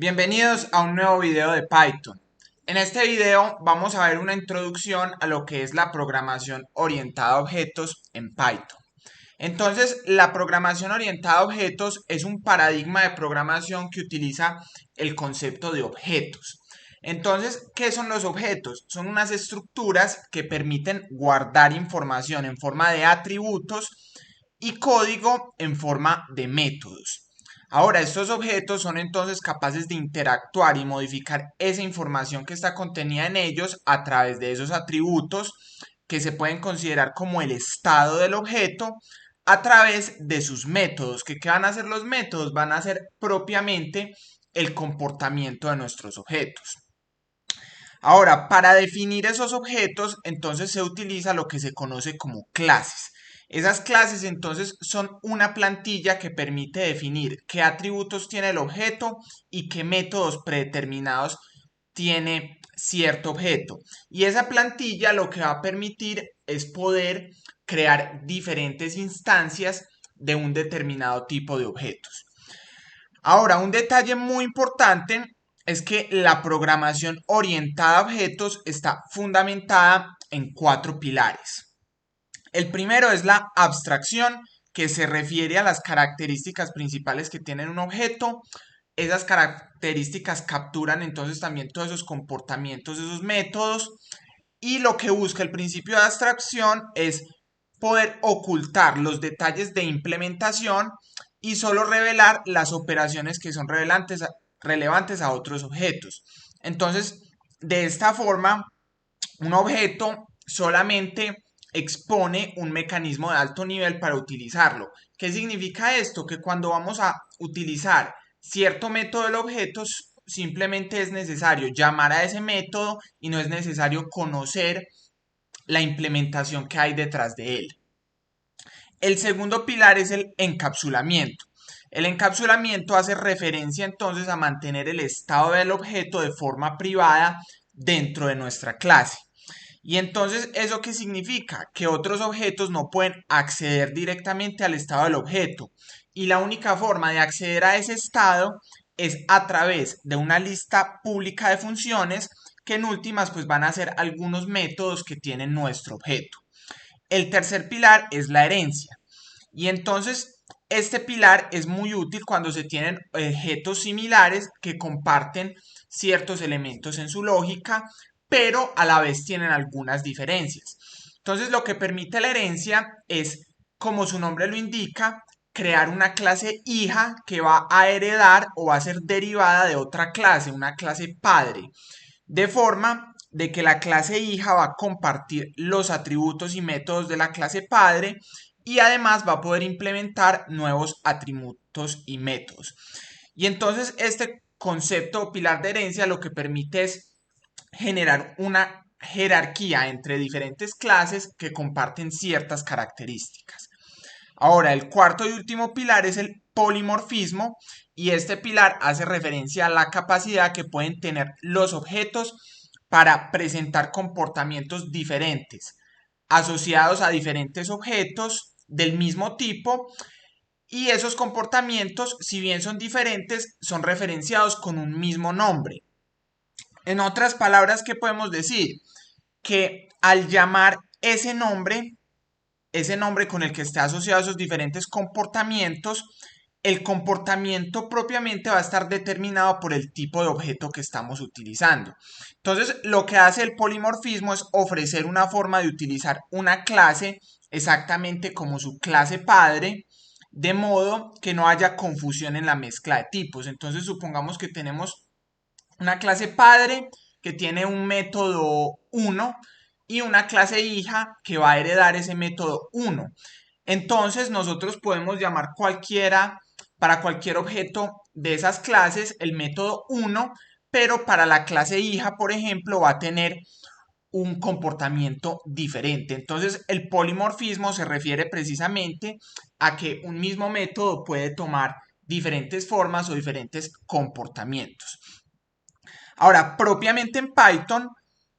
Bienvenidos a un nuevo video de Python. En este video vamos a ver una introducción a lo que es la programación orientada a objetos en Python. Entonces, la programación orientada a objetos es un paradigma de programación que utiliza el concepto de objetos. Entonces, ¿qué son los objetos? Son unas estructuras que permiten guardar información en forma de atributos y código en forma de métodos. Ahora, estos objetos son entonces capaces de interactuar y modificar esa información que está contenida en ellos a través de esos atributos que se pueden considerar como el estado del objeto a través de sus métodos. ¿Qué van a hacer los métodos? Van a ser propiamente el comportamiento de nuestros objetos. Ahora, para definir esos objetos, entonces se utiliza lo que se conoce como clases. Esas clases entonces son una plantilla que permite definir qué atributos tiene el objeto y qué métodos predeterminados tiene cierto objeto. Y esa plantilla lo que va a permitir es poder crear diferentes instancias de un determinado tipo de objetos. Ahora, un detalle muy importante es que la programación orientada a objetos está fundamentada en cuatro pilares. El primero es la abstracción, que se refiere a las características principales que tiene un objeto. Esas características capturan entonces también todos esos comportamientos, esos métodos. Y lo que busca el principio de abstracción es poder ocultar los detalles de implementación y solo revelar las operaciones que son relevantes a otros objetos. Entonces, de esta forma, un objeto solamente expone un mecanismo de alto nivel para utilizarlo. ¿Qué significa esto? Que cuando vamos a utilizar cierto método del objeto, simplemente es necesario llamar a ese método y no es necesario conocer la implementación que hay detrás de él. El segundo pilar es el encapsulamiento. El encapsulamiento hace referencia entonces a mantener el estado del objeto de forma privada dentro de nuestra clase. Y entonces, ¿eso qué significa? Que otros objetos no pueden acceder directamente al estado del objeto. Y la única forma de acceder a ese estado es a través de una lista pública de funciones que en últimas pues van a ser algunos métodos que tiene nuestro objeto. El tercer pilar es la herencia. Y entonces este pilar es muy útil cuando se tienen objetos similares que comparten ciertos elementos en su lógica, pero a la vez tienen algunas diferencias. Entonces lo que permite la herencia es, como su nombre lo indica, crear una clase hija que va a heredar o va a ser derivada de otra clase, una clase padre, de forma de que la clase hija va a compartir los atributos y métodos de la clase padre y además va a poder implementar nuevos atributos y métodos. Y entonces este concepto o pilar de herencia lo que permite es generar una jerarquía entre diferentes clases que comparten ciertas características. Ahora, el cuarto y último pilar es el polimorfismo y este pilar hace referencia a la capacidad que pueden tener los objetos para presentar comportamientos diferentes asociados a diferentes objetos del mismo tipo, y esos comportamientos, si bien son diferentes, son referenciados con un mismo nombre. En otras palabras, ¿qué podemos decir? Que al llamar ese nombre con el que esté asociado a esos diferentes comportamientos, el comportamiento propiamente va a estar determinado por el tipo de objeto que estamos utilizando. Entonces, lo que hace el polimorfismo es ofrecer una forma de utilizar una clase exactamente como su clase padre, de modo que no haya confusión en la mezcla de tipos. Entonces, supongamos que tenemos una clase padre que tiene un método 1 y una clase hija que va a heredar ese método 1. Entonces nosotros podemos llamar para cualquier objeto de esas clases el método 1, pero para la clase hija, por ejemplo, va a tener un comportamiento diferente. Entonces el polimorfismo se refiere precisamente a que un mismo método puede tomar diferentes formas o diferentes comportamientos. Ahora, propiamente en Python,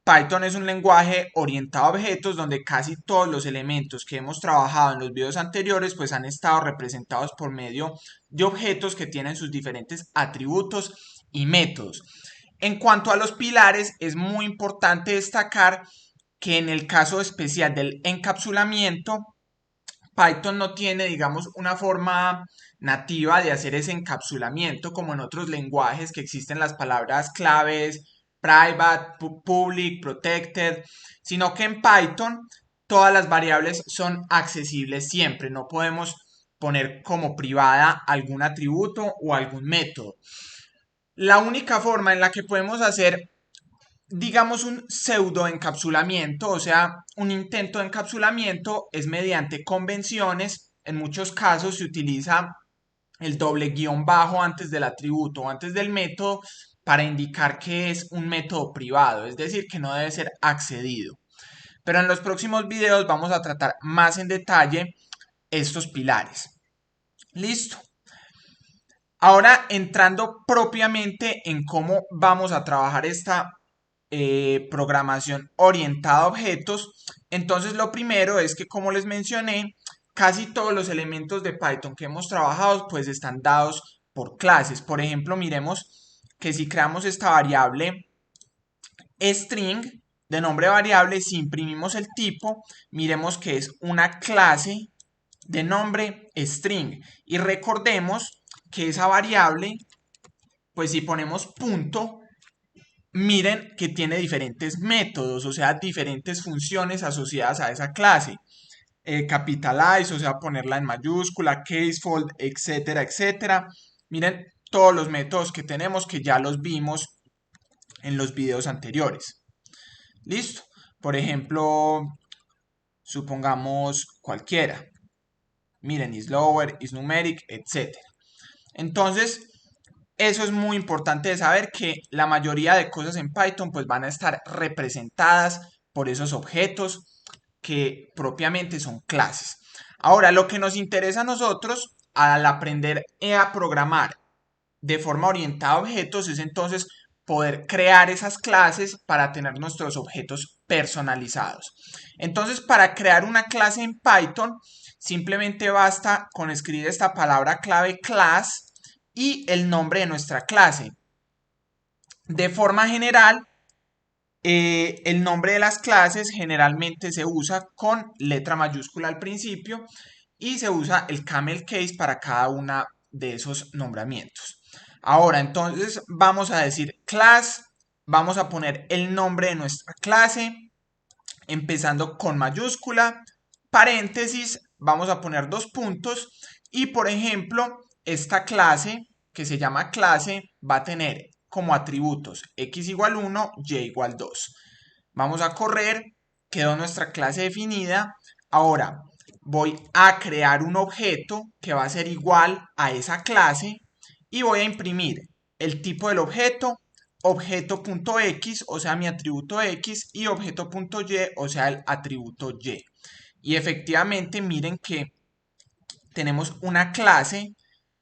Python es un lenguaje orientado a objetos donde casi todos los elementos que hemos trabajado en los videos anteriores han estado representados por medio de objetos que tienen sus diferentes atributos y métodos. En cuanto a los pilares, es muy importante destacar que en el caso especial del encapsulamiento, Python no tiene, digamos, una forma nativa de hacer ese encapsulamiento como en otros lenguajes que existen las palabras claves, private, public, protected, sino que en Python todas las variables son accesibles siempre, no podemos poner como privada algún atributo o algún método. La única forma en la que podemos hacer, digamos, un pseudo encapsulamiento, o sea, un intento de encapsulamiento, es mediante convenciones. En muchos casos se utiliza el doble guión bajo antes del atributo o antes del método para indicar que es un método privado, es decir, que no debe ser accedido. Pero en los próximos videos vamos a tratar más en detalle estos pilares. Listo. Ahora entrando propiamente en cómo vamos a trabajar esta programación orientada a objetos, entonces lo primero es que, como les mencioné, casi todos los elementos de Python que hemos trabajado pues están dados por clases. Por ejemplo, miremos que si creamos esta variable string de nombre variable, si imprimimos el tipo, miremos que es una clase de nombre string. Y recordemos que esa variable, pues si ponemos punto, miren que tiene diferentes métodos, o sea, diferentes funciones asociadas a esa clase. Capitalize, o sea, ponerla en mayúscula, casefold, etcétera, etcétera. Miren todos los métodos que tenemos que ya los vimos en los videos anteriores. Listo. Por ejemplo, supongamos cualquiera. Miren, isLower, isNumeric, etcétera. Entonces, eso es muy importante de saber, que la mayoría de cosas en Python pues van a estar representadas por esos objetos que propiamente son clases. Ahora, lo que nos interesa a nosotros al aprender a programar de forma orientada a objetos es entonces poder crear esas clases para tener nuestros objetos personalizados. Entonces, para crear una clase en Python, simplemente basta con escribir esta palabra clave class y el nombre de nuestra clase. De forma general, el nombre de las clases generalmente se usa con letra mayúscula al principio y se usa el camel case para cada una de esos nombramientos. Ahora, entonces vamos a decir class, vamos a poner el nombre de nuestra clase, empezando con mayúscula, paréntesis, vamos a poner 2 puntos y, por ejemplo, esta clase que se llama clase va a tener como atributos x igual 1, y igual 2. Vamos a correr, quedó nuestra clase definida. Ahora voy a crear un objeto que va a ser igual a esa clase y voy a imprimir el tipo del objeto, objeto.x, o sea mi atributo x, y objeto.y, o sea el atributo y. Y efectivamente miren que tenemos una clase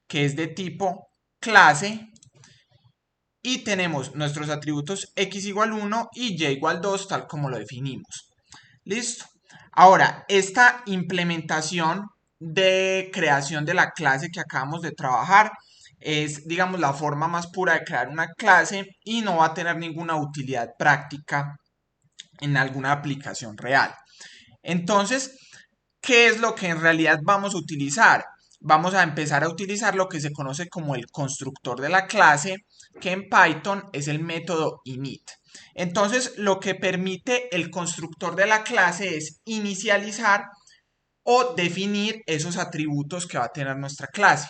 que es de tipo clase y tenemos nuestros atributos x igual 1 y y igual 2 tal como lo definimos. Listo. Ahora, esta implementación de creación de la clase que acabamos de trabajar es, digamos, la forma más pura de crear una clase y no va a tener ninguna utilidad práctica en alguna aplicación real. Entonces, ¿qué es lo que en realidad vamos a utilizar? Vamos a empezar a utilizar lo que se conoce como el constructor de la clase, que en Python es el método init. Entonces, lo que permite el constructor de la clase es inicializar o definir esos atributos que va a tener nuestra clase.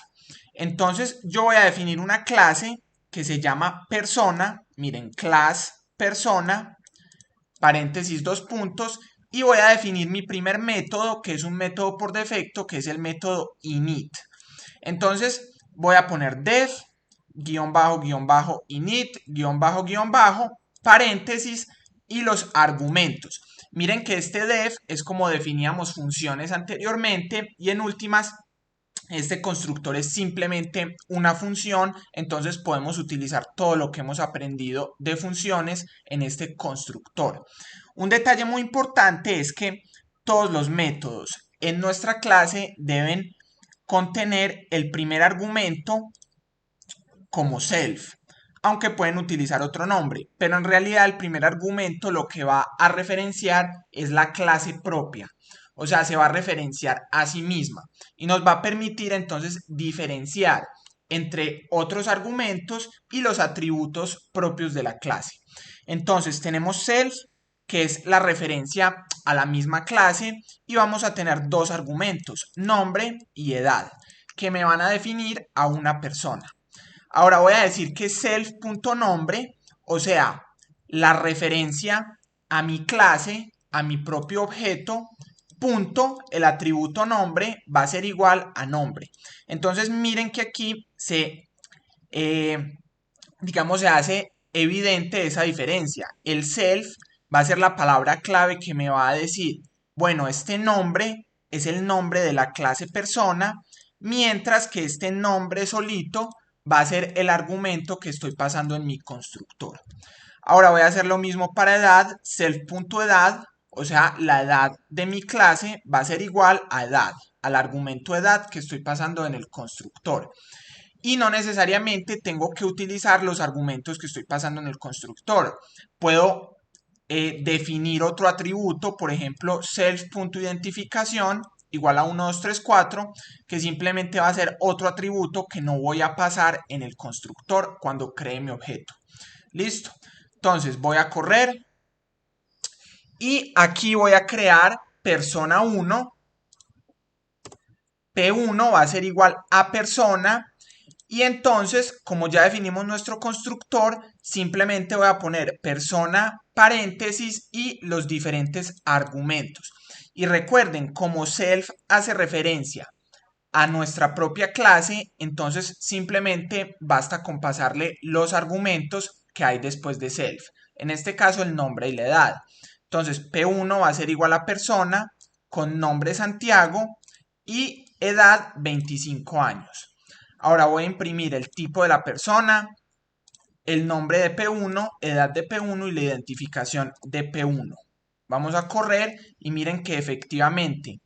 Entonces, yo voy a definir una clase que se llama persona, miren, class persona, paréntesis 2 puntos, y voy a definir mi primer método, que es un método por defecto, que es el método init. Entonces voy a poner def, guión bajo, init, guión bajo, paréntesis y los argumentos. Miren que este def es como definíamos funciones anteriormente y en últimas este constructor es simplemente una función, entonces podemos utilizar todo lo que hemos aprendido de funciones en este constructor. Un detalle muy importante es que todos los métodos en nuestra clase deben contener el primer argumento como self. aunque pueden utilizar otro nombre, pero en realidad el primer argumento lo que va a referenciar es la clase propia, o sea, se va a referenciar a sí misma y nos va a permitir entonces diferenciar entre otros argumentos y los atributos propios de la clase. Entonces tenemos self, que es la referencia a la misma clase, y vamos a tener dos argumentos, nombre y edad, que me van a definir a una persona. Ahora voy a decir que self.nombre, o sea, la referencia a mi clase, a mi propio objeto, punto, el atributo nombre va a ser igual a nombre. Entonces miren que aquí eh, digamos, se hace evidente esa diferencia. El self va a ser la palabra clave que me va a decir, bueno, este nombre es el nombre de la clase persona, mientras que este nombre solito va a ser el argumento que estoy pasando en mi constructor. Ahora voy a hacer lo mismo para edad, self.edad, o sea, la edad de mi clase va a ser igual a edad, al argumento edad que estoy pasando en el constructor. Y no necesariamente tengo que utilizar los argumentos que estoy pasando en el constructor. Puedo definir otro atributo, por ejemplo, self.identificación igual a 1, 2, 3, 4, que simplemente va a ser otro atributo que no voy a pasar en el constructor cuando cree mi objeto. Listo. Entonces voy a correr y aquí voy a crear persona 1. P1 va a ser igual a persona. Y entonces, como ya definimos nuestro constructor, simplemente voy a poner persona, paréntesis y los diferentes argumentos. Y recuerden, como self hace referencia a nuestra propia clase, entonces simplemente basta con pasarle los argumentos que hay después de self. En este caso, el nombre y la edad. Entonces, P1 va a ser igual a persona con nombre Santiago y edad 25 años. Ahora voy a imprimir el tipo de la persona, el nombre de P1, edad de P1 y la identificación de P1. Vamos a correr y miren que efectivamente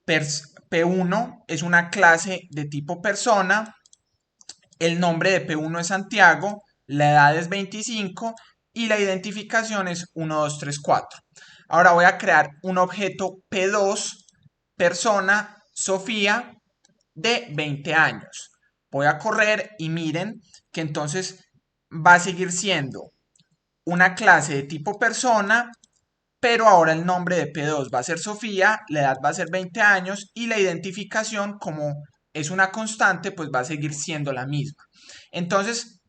P1 es una clase de tipo persona, el nombre de P1 es Santiago, la edad es 25 y la identificación es 1, 2, 3, 4. Ahora voy a crear un objeto P2, persona Sofía, de 20 años. Voy a correr y miren que entonces va a seguir siendo una clase de tipo persona, pero ahora el nombre de P2 va a ser Sofía, la edad va a ser 20 años y la identificación, como es una constante, pues va a seguir siendo la misma. Entonces,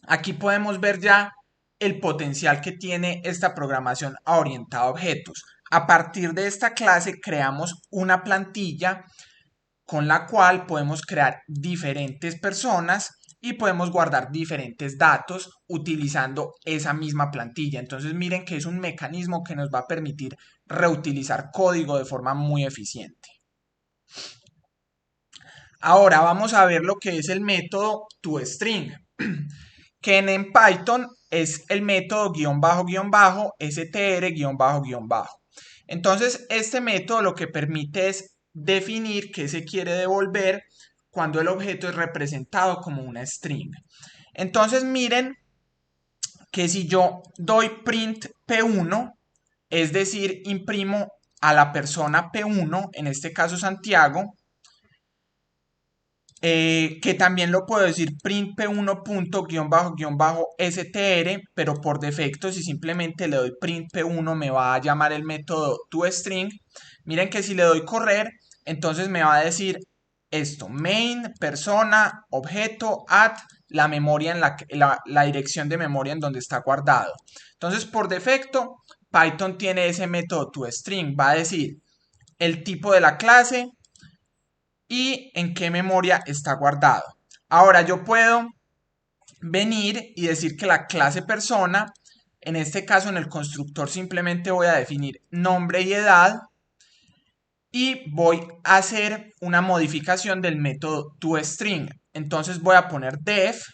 aquí podemos ver ya el potencial que tiene esta programación orientada a objetos. A partir de esta clase creamos una plantilla con la cual podemos crear diferentes personas y podemos guardar diferentes datos utilizando esa misma plantilla. Entonces miren que es un mecanismo que nos va a permitir reutilizar código de forma muy eficiente. Ahora vamos a ver lo que es el método toString, que en Python es el método guión bajo str guión bajo. Entonces este método lo que permite es definir qué se quiere devolver cuando el objeto es representado como una string. Entonces miren que si yo doy print P1, es decir, imprimo a la persona P1, en este caso Santiago, que también lo puedo decir print P1 punto guión bajo str, pero por defecto si simplemente le doy print P1 me va a llamar el método toString. Miren que si le doy correr, entonces me va a decir esto, main, persona, objeto, add, la memoria en la dirección de memoria en donde está guardado. Entonces por defecto Python tiene ese método toString, va a decir el tipo de la clase y en qué memoria está guardado. Ahora yo puedo venir y decir que la clase persona, en este caso en el constructor simplemente voy a definir nombre y edad y voy a hacer una modificación del método toString. Entonces voy a poner def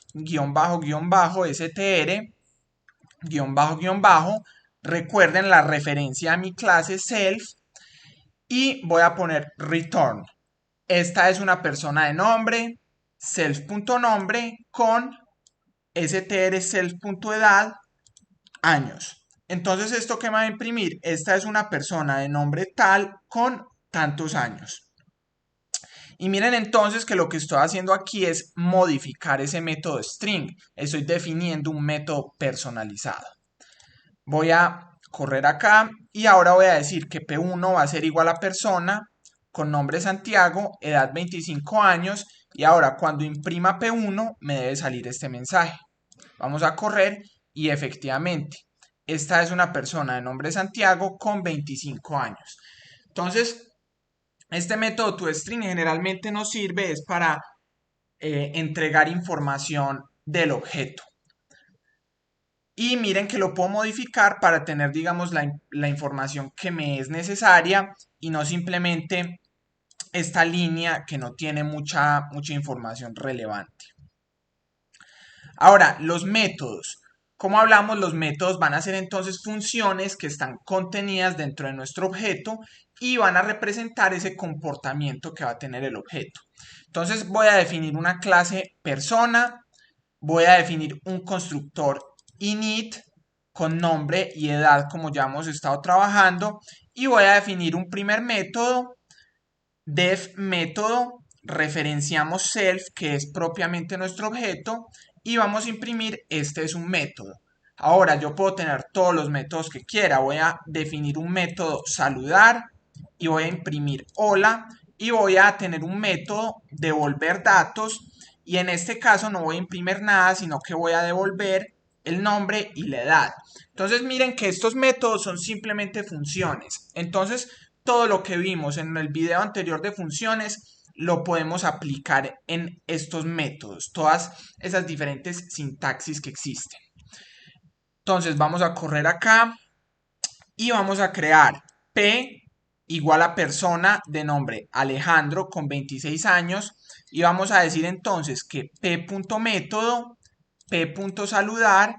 str recuerden la referencia a mi clase self y voy a poner return. Esta es una persona de nombre, self.nombre con strself.edad, años. Entonces, ¿esto qué me va a imprimir? Esta es una persona de nombre tal con tantos años. Y miren entonces que lo que estoy haciendo aquí es modificar ese método string. Estoy definiendo un método personalizado. Voy a correr acá y ahora voy a decir que P1 va a ser igual a persona con nombre Santiago, edad 25 años, y ahora cuando imprima P1 me debe salir este mensaje. Vamos a correr y efectivamente, esta es una persona de nombre Santiago con 25 años. Entonces, este método toString generalmente nos sirve es para entregar información del objeto. Y miren que lo puedo modificar para tener, digamos, la información que me es necesaria y no simplemente esta línea que no tiene mucha información relevante. Ahora, los métodos. Como hablamos, los métodos van a ser entonces funciones que están contenidas dentro de nuestro objeto y van a representar ese comportamiento que va a tener el objeto. Entonces voy a definir una clase persona, voy a definir un constructor init con nombre y edad como ya hemos estado trabajando y voy a definir un primer método, def método, referenciamos self que es propiamente nuestro objeto y vamos a imprimir este es un método. Ahora yo puedo tener todos los métodos que quiera, voy a definir un método saludar y voy a imprimir hola y voy a tener un método devolver datos y en este caso no voy a imprimir nada sino que voy a devolver el nombre y la edad. Entonces miren que estos métodos son simplemente funciones. Entonces todo lo que vimos en el video anterior de funciones lo podemos aplicar en estos métodos, todas esas diferentes sintaxis que existen. Entonces vamos a correr acá y vamos a crear P igual a persona de nombre Alejandro con 26 años y vamos a decir entonces que P.método, P.saludar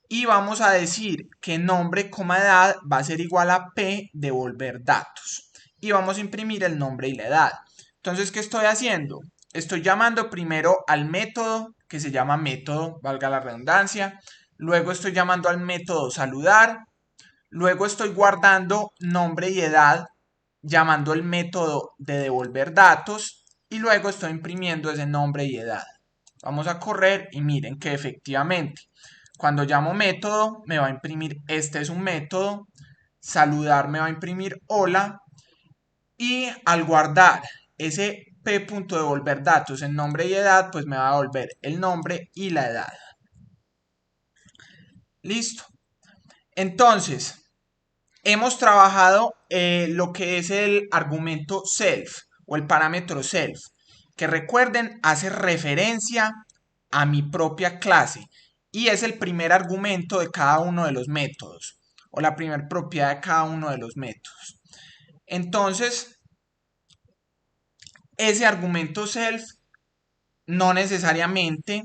y vamos a decir que nombre, edad va a ser igual a P devolver datos y vamos a imprimir el nombre y la edad. Entonces, ¿qué estoy haciendo? Estoy llamando primero al método que se llama método, valga la redundancia, luego estoy llamando al método saludar, luego estoy guardando nombre y edad llamando el método de devolver datos y luego estoy imprimiendo ese nombre y edad. Vamos a correr y miren que efectivamente cuando llamo método me va a imprimir este es un método, saludar me va a imprimir hola y al guardar ese p.devolver datos en nombre y edad pues me va a devolver el nombre y la edad. Listo. Entonces, hemos trabajado lo que es el argumento self o el parámetro self, que recuerden hace referencia a mi propia clase y es el primer argumento de cada uno de los métodos o la primera propiedad de cada uno de los métodos. Entonces, ese argumento self no necesariamente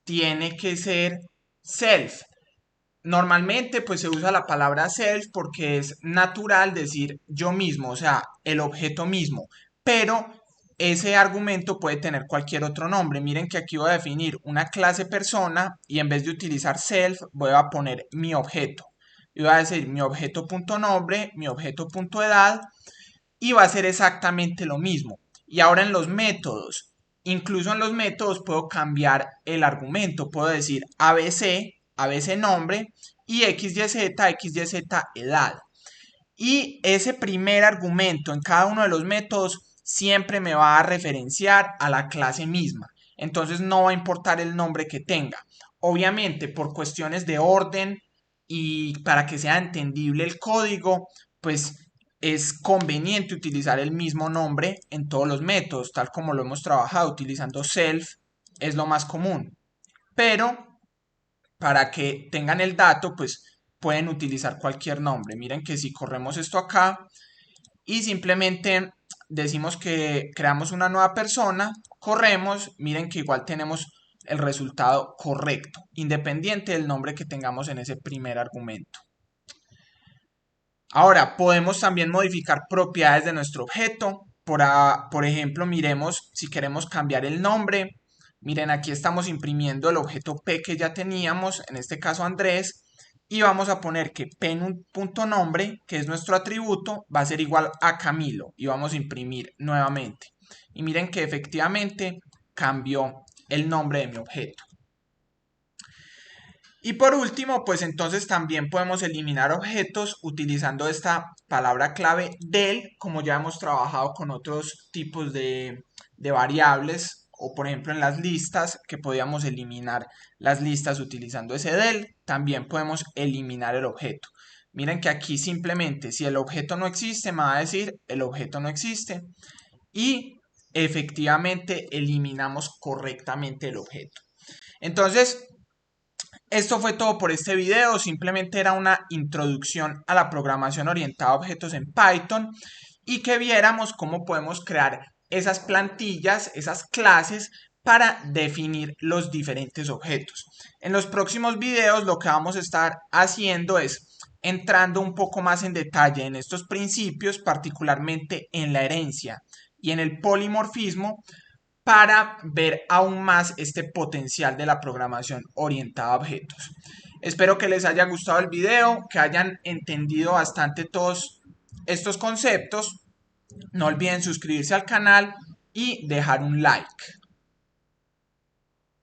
tiene que ser self. Normalmente pues se usa la palabra self porque es natural decir yo mismo, o sea, el objeto mismo, pero ese argumento puede tener cualquier otro nombre. Miren que aquí voy a definir una clase persona y en vez de utilizar self voy a poner mi objeto. Y voy a decir mi objeto.nombre, mi objeto.edad y va a ser exactamente lo mismo. Y ahora en los métodos, incluso en los métodos puedo cambiar el argumento, puedo decir ABC, ABC nombre y XYZ, XYZ edad. Y ese primer argumento en cada uno de los métodos siempre me va a referenciar a la clase misma. Entonces no va a importar el nombre que tenga. Obviamente por cuestiones de orden y para que sea entendible el código, pues es conveniente utilizar el mismo nombre en todos los métodos, tal como lo hemos trabajado utilizando self, es lo más común. Pero para que tengan el dato, pues pueden utilizar cualquier nombre. Miren que si corremos esto acá y simplemente decimos que creamos una nueva persona, corremos, miren que igual tenemos el resultado correcto, independiente del nombre que tengamos en ese primer argumento. Ahora, podemos también modificar propiedades de nuestro objeto. Por ejemplo, miremos si queremos cambiar el nombre. Miren, aquí estamos imprimiendo el objeto P que ya teníamos, en este caso Andrés, y vamos a poner que P.nombre, que es nuestro atributo, va a ser igual a Camilo, y vamos a imprimir nuevamente. Y miren que efectivamente cambió el nombre de mi objeto. Y por último, pues entonces también podemos eliminar objetos utilizando esta palabra clave del, como ya hemos trabajado con otros tipos de variables, o por ejemplo en las listas, que podíamos eliminar las listas utilizando ese del, también podemos eliminar el objeto. Miren que aquí simplemente si el objeto no existe, me va a decir el objeto no existe y efectivamente eliminamos correctamente el objeto. Entonces, esto fue todo por este video, simplemente era una introducción a la programación orientada a objetos en Python y que viéramos cómo podemos crear esas plantillas, esas clases para definir los diferentes objetos. En los próximos videos lo que vamos a estar haciendo es entrando un poco más en detalle en estos principios, particularmente en la herencia y en el polimorfismo, para ver aún más este potencial de la programación orientada a objetos. Espero que les haya gustado el video, que hayan entendido bastante todos estos conceptos. No olviden suscribirse al canal y dejar un like.